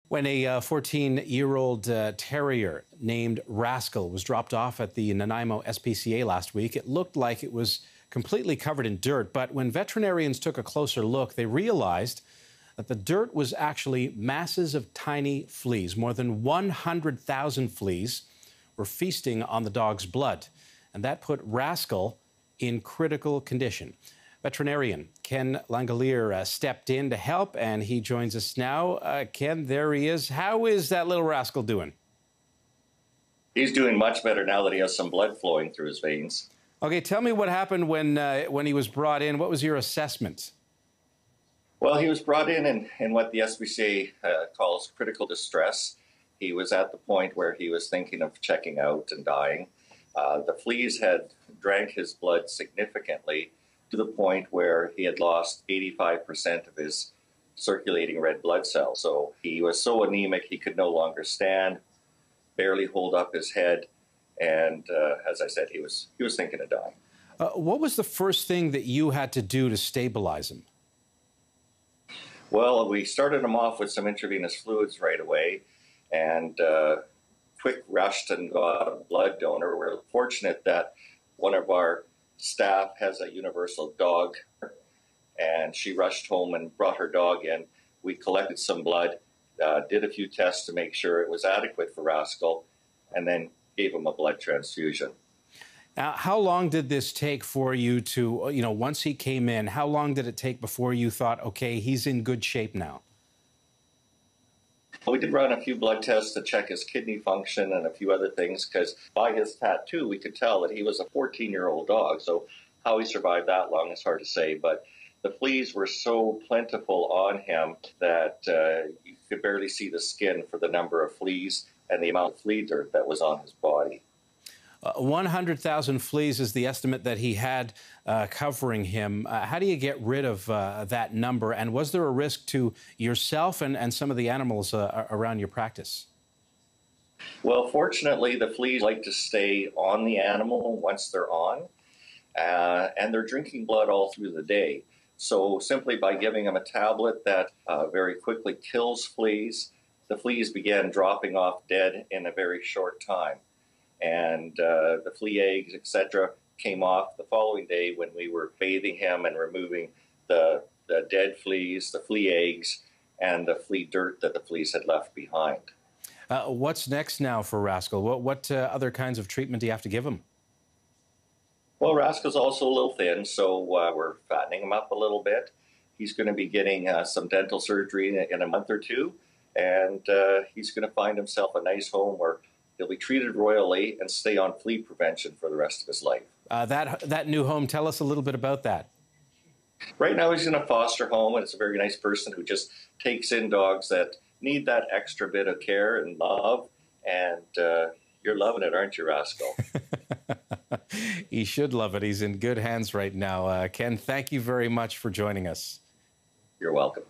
When a 14-year-old terrier named Rascal was dropped off at the Nanaimo SPCA last week, it looked like it was completely covered in dirt. But when veterinarians took a closer look, they realized that the dirt was actually masses of tiny fleas. More than 100,000 fleas were feasting on the dog's blood. And that put Rascal in critical condition. Veterinarian Ken Langelier stepped in to help, and he joins us now. Ken, there he is. How is that little rascal doing? He's doing much better now that he has some blood flowing through his veins. Okay, tell me what happened when he was brought in. What was your assessment? Well, he was brought in what the SPCA calls critical distress. He was at the point where he was thinking of checking out and dying. The fleas had drank his blood significantly, to the point where he had lost 85% of his circulating red blood cells. So he was so anemic he could no longer stand, barely hold up his head, and as I said, he was thinking of dying. What was the first thing that you had to do to stabilize him? Well, we started him off with some intravenous fluids right away, and quick rushed and got a blood donor. We're fortunate that one of our staff has a universal dog, and she rushed home and brought her dog in. We collected some blood, did a few tests to make sure it was adequate for Rascal, and then gave him a blood transfusion. Now, how long did this take for you to, once he came in, how long did it take before you thought, okay, he's in good shape now? We did run a few blood tests to check his kidney function and a few other things, because by his tattoo, we could tell that he was a 14-year-old dog. So how he survived that long is hard to say. But the fleas were so plentiful on him that you could barely see the skin for the number of fleas and the amount of flea dirt that was on his body. 100,000 fleas is the estimate that he had covering him. How do you get rid of that number? And was there a risk to yourself and some of the animals around your practice? Well, fortunately, the fleas like to stay on the animal once they're on, and they're drinking blood all through the day. So simply by giving them a tablet that very quickly kills fleas, the fleas began dropping off dead in a very short time. And the flea eggs, etc., came off the following day when we were bathing him and removing the dead fleas, the flea eggs, and the flea dirt that the fleas had left behind. What's next now for Rascal? What other kinds of treatment do you have to give him? Well, Rascal's also a little thin, so we're fattening him up a little bit. He's going to be getting some dental surgery in a month or two, and he's going to find himself a nice home where he'll be treated royally and stay on flea prevention for the rest of his life. That new home, tell us a little bit about that. Right now he's in a foster home, and it's a very nice person who just takes in dogs that need that extra bit of care and love, and you're loving it, aren't you, Rascal? He should love it. He's in good hands right now. Ken, thank you very much for joining us. You're welcome.